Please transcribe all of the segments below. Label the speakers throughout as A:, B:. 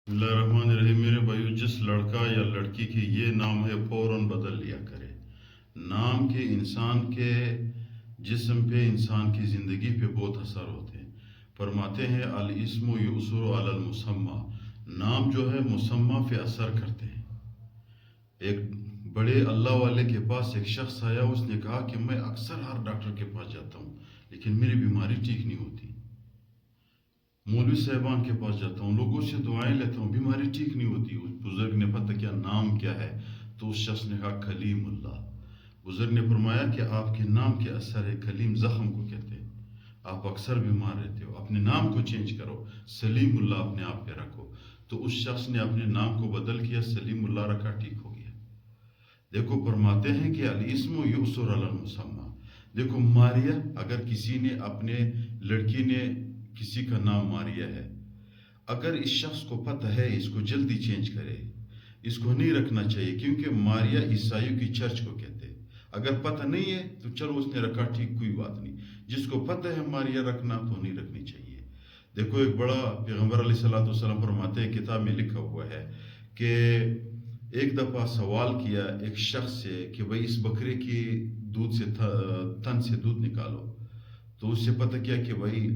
A: بسم اللہ الرحمن الرحیم۔ میرے بھائیو، جس لڑکا یا لڑکی کے یہ نام ہے فوراً بدل لیا کرے۔ نام کے انسان کے جسم پہ، انسان کی زندگی پہ بہت اثر ہوتے ہیں۔ فرماتے ہیں الاسم یؤثر علی المسمى، نام جو ہے مسمى پہ اثر کرتے ہیں۔ ایک بڑے اللہ والے کے پاس ایک شخص آیا، اس نے کہا کہ میں اکثر ہر ڈاکٹر کے پاس جاتا ہوں لیکن میری بیماری ٹھیک نہیں ہوتی، مولوی صاحبان کے پاس جاتا ہوں، لوگوں سے دعائیں لیتا ہوں، بیماری ٹھیک نہیں ہوتی۔ اس بزرگ نے پتہ کیا نام کیا ہے، تو اس شخص نے کہا کلیم اللہ۔ بزرگ نے فرمایا کہ آپ کے نام کے اثر ہے، کلیم زخم کو کہتے ہیں، آپ اکثر بیمار رہتے ہو، اپنے نام کو چینج کرو، سلیم اللہ اپنے آپ پہ رکھو۔ تو اس شخص نے اپنے نام کو بدل کیا، سلیم اللہ رکھا، ٹھیک ہو گیا۔ دیکھو فرماتے ہیں کہ الاسم یؤثر علی المسمى۔ دیکھو ماریا، اگر کسی نے اپنے لڑکی نے کسی کا نام ماریا ہے، اگر اس شخص کو پتہ ہے اس کو جلدی چینج کرے، اس کو نہیں رکھنا چاہیے، کیونکہ ماریا عیسائیوں کی چرچ کو کہتے ہیں۔ اگر پتہ نہیں ہے تو چلو اس نے رکھا، ٹھیک، کوئی بات نہیں۔ جس کو پتہ ہے ماریا رکھنا تو نہیں رکھنی چاہیے۔ دیکھو ایک بڑا پیغمبر علیہ الصلوۃ والسلام فرماتے ہیں، کتاب میں لکھا ہوا ہے کہ ایک دفعہ سوال کیا ایک شخص سے کہ بھئی اس بکرے کی دودھ سے تن سے دودھ نکالو، تو اس سے پتہ کیا کہ بھئی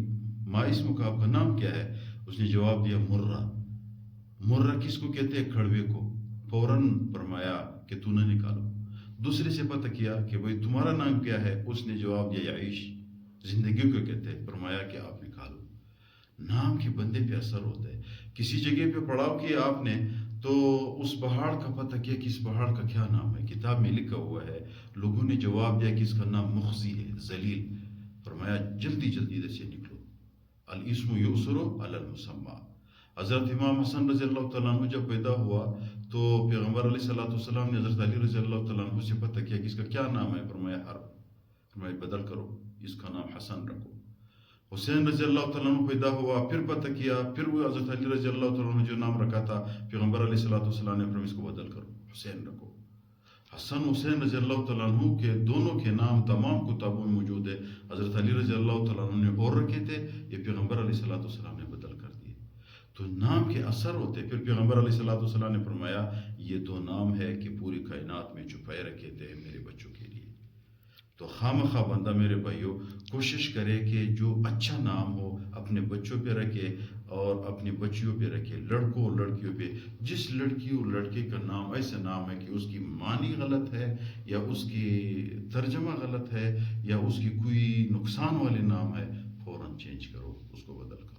A: ما اسم کا، آپ کا نام کیا ہے؟ اس نے جواب دیا مرہ۔ مرہ کس کو کہتے ہیں؟ کڑوے کو۔ فوراً فرمایا کہ تو نہ نکالو۔ دوسرے سے پتہ کیا کہ بھئی تمہارا نام کیا ہے؟ اس نے جواب دیا یعیش، زندگی کو کہتے ہیں۔ فرمایا کہ آپ نکالو۔ نام کے بندے پہ اثر ہوتا ہے۔ کسی جگہ پہ پڑاؤ کیا آپ نے تو اس پہاڑ کا پتہ کیا کہ اس پہاڑ کا کیا نام ہے؟ کتاب میں لکھا ہوا ہے، لوگوں نے جواب دیا کہ اس کا نام مخزی ہے، ذلیل۔ فرمایا جلدی جلدی ادھر سے نکلو، الاسم یؤثر علی المسمى۔ حضرت امام حسن رضی اللہ تعالیٰ عنہ جب پیدا ہوا تو پیغمبر علیہ الصلوۃ والسلام نے حضرت علی رضی اللہ تعالیٰ عنہ سے پتہ کیا کہ اس کا کیا نام ہے؟ فرمایا حرب۔ فرمایا بدل کرو، اس کا نام حسن رکھو۔ حسین رضی اللہ تعالیٰ عنہ پیدا ہوا، پھر پتہ کیا، پھر وہ حضرت علی رضی اللہ تعالیٰ عنہ جو نام رکھا تھا پیغمبر علیہ الصلوۃ والسلام نے فرمایا اس کو بدل کرو، حسین رکھو۔ حسن حسین رضی اللہ تعالیٰ عنہ کے دونوں کے نام تمام کتابوں میں موجود ہے۔ حضرت علی رضی اللہ تعالیٰ عنہ نے اور رکھے تھے، یہ پیغمبر علیہ الصلوۃ والسلام نے بدل کر دیے۔ تو نام کے اثر ہوتے۔ پھر پیغمبر علیہ الصلوۃ والسلام نے فرمایا یہ دو نام ہے کہ پوری کائنات میں چھپائے رکھے تھے میرے بچوں کے لیے۔ تو خواہ بندہ میرے بھائیوں کوشش کرے کہ جو اچھا نام ہو اپنے بچوں پہ رکھے اور اپنی بچیوں پہ رکھے، لڑکوں اور لڑکیوں پہ۔ جس لڑکی اور لڑکے کا نام ایسا نام ہے کہ اس کی معنی غلط ہے یا اس کی ترجمہ غلط ہے یا اس کی کوئی نقصان والے نام ہے، فوراً چینج کرو، اس کو بدل کرو۔